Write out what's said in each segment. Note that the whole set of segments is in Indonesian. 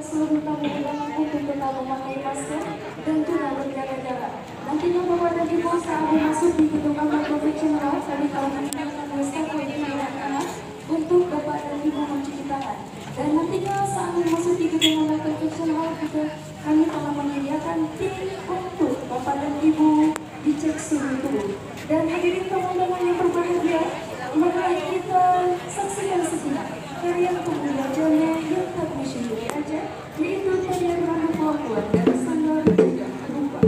seluruh tamu undangan untuk tetap memakai masker dan juga menjaga jarak. Nantinya Bapak dan Ibu saat masuk di gedung kamar profesional, kami telah menyiapkan wastafel di anak-anak untuk Bapak dan Ibu mencuci tangan. Dan nantinya saat masuk di gedung kamar profesional juga kami telah menyediakan tim untuk Bapak dan Ibu dicek suhu tubuh. Dan hadirin tamu-tamu yang berbahagia, mari kita saksikan sejenak karya pemuda jana yang tak disyukuri aja, yaitu tarian Ranu Pakuan dan Sanggar juga lupa.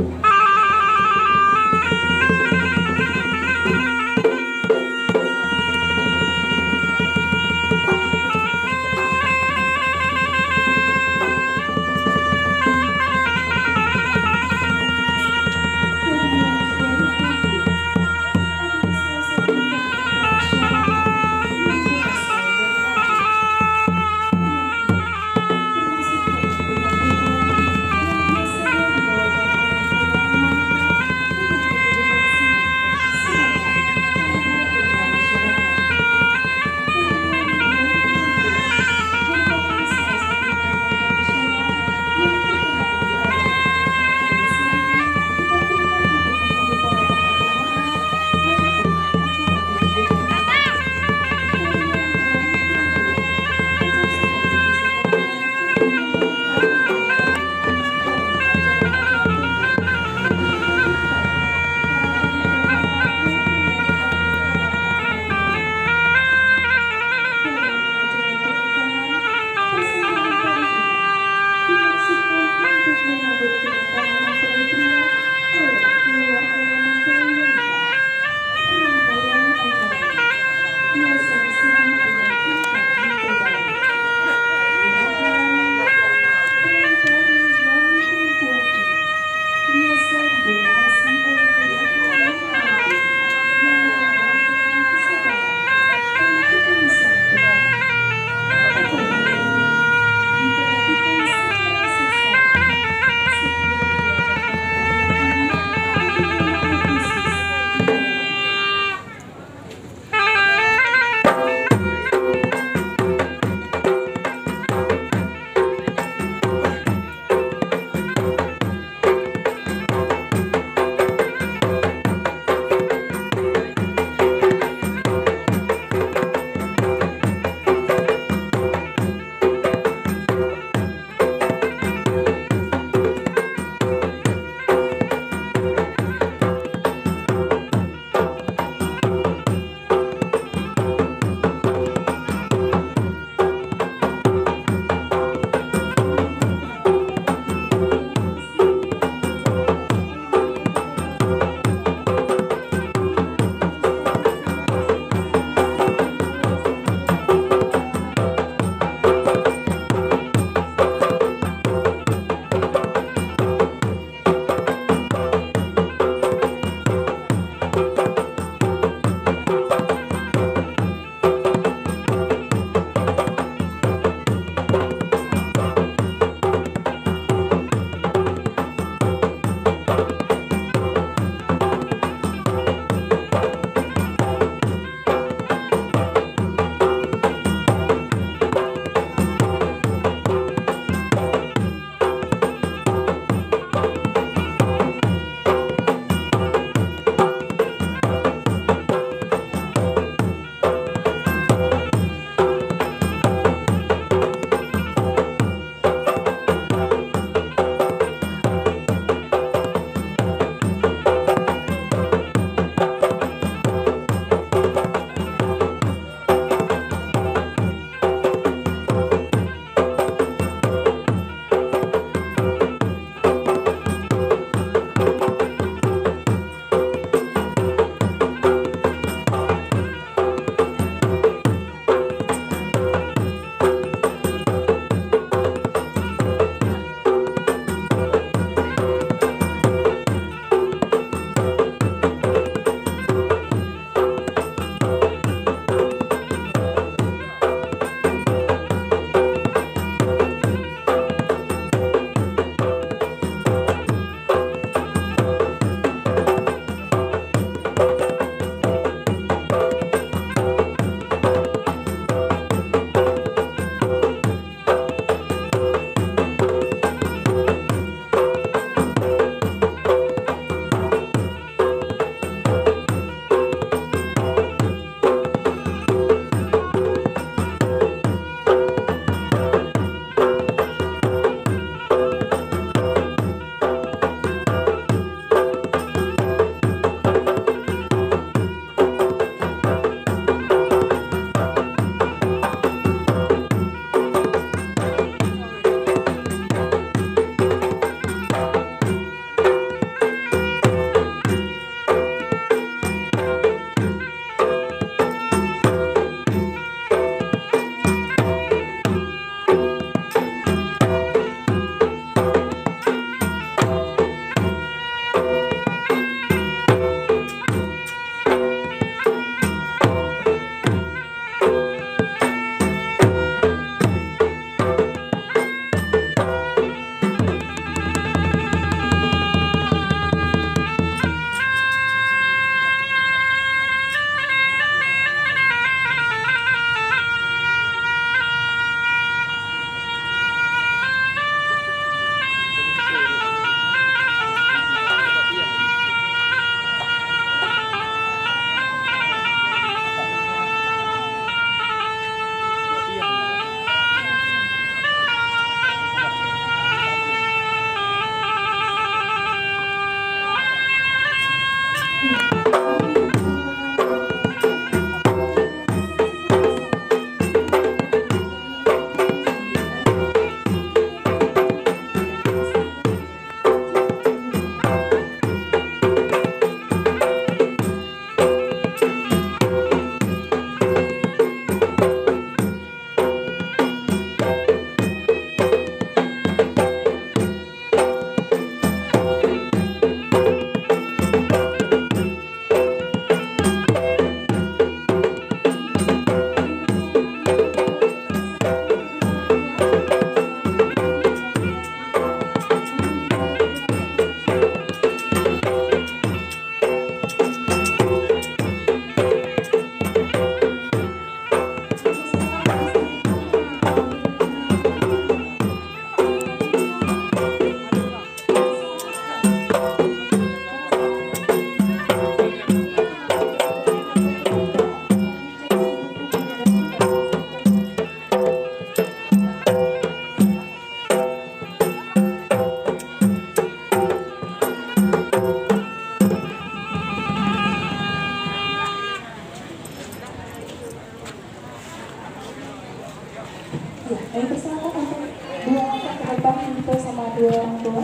berbakti kita sama dua orang tua.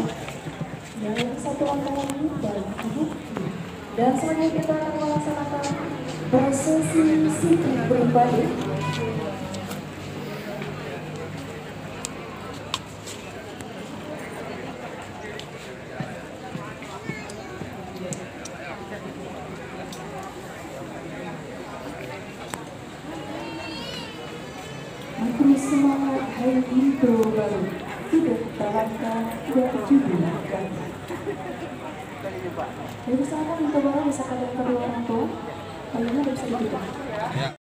Yang satu angka lagi dan ibu. Dan selanjutnya kita akan melaksanakan prosesi siti pribadi. Makin semangat hari intro baru tidak terangkan, tidak digunakan. Jadi bersama intro baru bisa kalian kedua orang tua, kalian bisa dibuka.